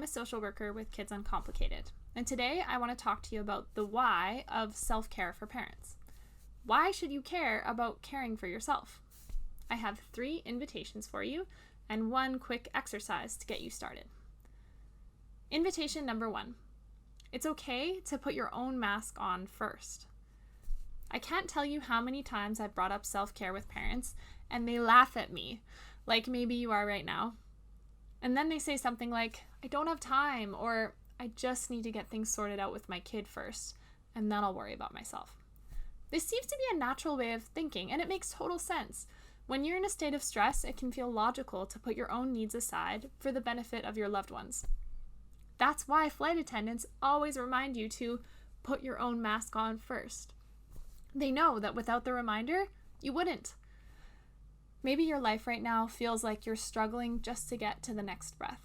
I'm a social worker with Kids Uncomplicated, and today I want to talk to you about the why of self-care for parents. Why should you care about caring for yourself? I have 3 invitations for you and 1 quick exercise to get you started. Invitation number 1. It's okay to put your own mask on first. I can't tell you how many times I've brought up self-care with parents and they laugh at me, like maybe you are right now. And then they say something like, I don't have time, or I just need to get things sorted out with my kid first, and then I'll worry about myself. This seems to be a natural way of thinking, and it makes total sense. When you're in a state of stress, it can feel logical to put your own needs aside for the benefit of your loved ones. That's why flight attendants always remind you to put your own mask on first. They know that without the reminder, you wouldn't. Maybe your life right now feels like you're struggling just to get to the next breath.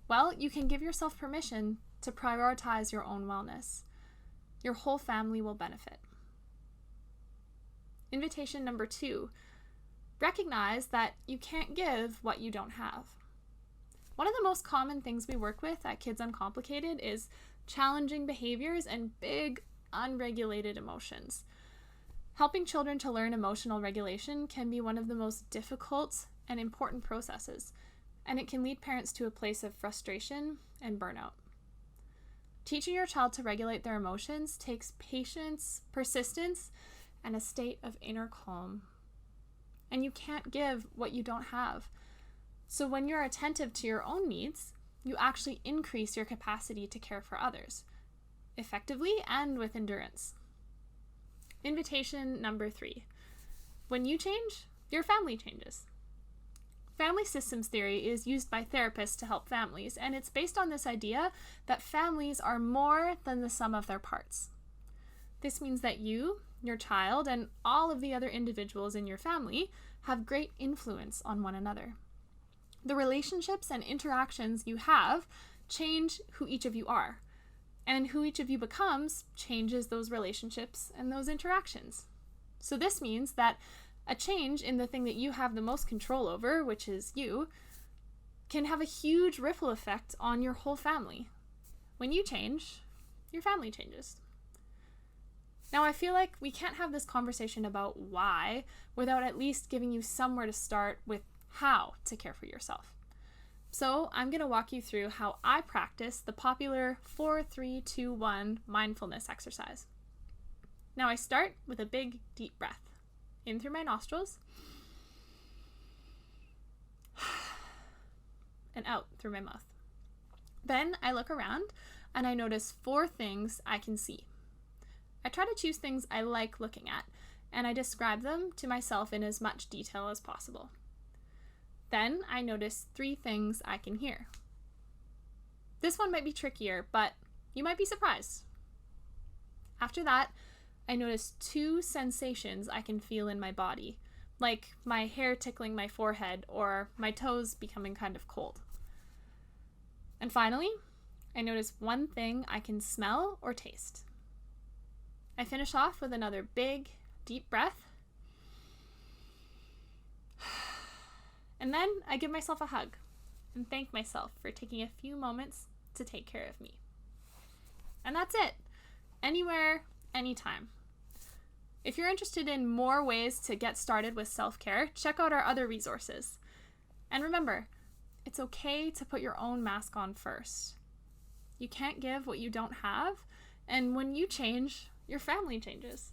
Well, you can give yourself permission to prioritize your own wellness. Your whole family will benefit. Invitation number 2. Recognize that you can't give what you don't have. One of the most common things we work with at Kids Uncomplicated is challenging behaviors and big, unregulated emotions. Helping children to learn emotional regulation can be one of the most difficult and important processes, and it can lead parents to a place of frustration and burnout. Teaching your child to regulate their emotions takes patience, persistence, and a state of inner calm. And you can't give what you don't have. So when you're attentive to your own needs, you actually increase your capacity to care for others, effectively and with endurance. Invitation number 3. When you change, your family changes. Family systems theory is used by therapists to help families, and it's based on this idea that families are more than the sum of their parts. This means that you, your child, and all of the other individuals in your family have great influence on one another. The relationships and interactions you have change who each of you are. And who each of you becomes changes those relationships and those interactions. So this means that a change in the thing that you have the most control over, which is you, can have a huge ripple effect on your whole family. When you change, your family changes. Now, I feel like we can't have this conversation about why without at least giving you somewhere to start with how to care for yourself. So I'm going to walk you through how I practice the popular 4-3-2-1 mindfulness exercise. Now I start with a big, deep breath. In through my nostrils and out through my mouth. Then I look around and I notice 4 things I can see. I try to choose things I like looking at, and I describe them to myself in as much detail as possible. Then I notice 3 things I can hear. This one might be trickier, but you might be surprised. After that, I notice 2 sensations I can feel in my body, like my hair tickling my forehead or my toes becoming kind of cold. And finally, I notice 1 thing I can smell or taste. I finish off with another big, deep breath. And then I give myself a hug and thank myself for taking a few moments to take care of me. And that's it. Anywhere, anytime. If you're interested in more ways to get started with self-care, check out our other resources. And remember, it's okay to put your own mask on first. You can't give what you don't have, and when you change, your family changes.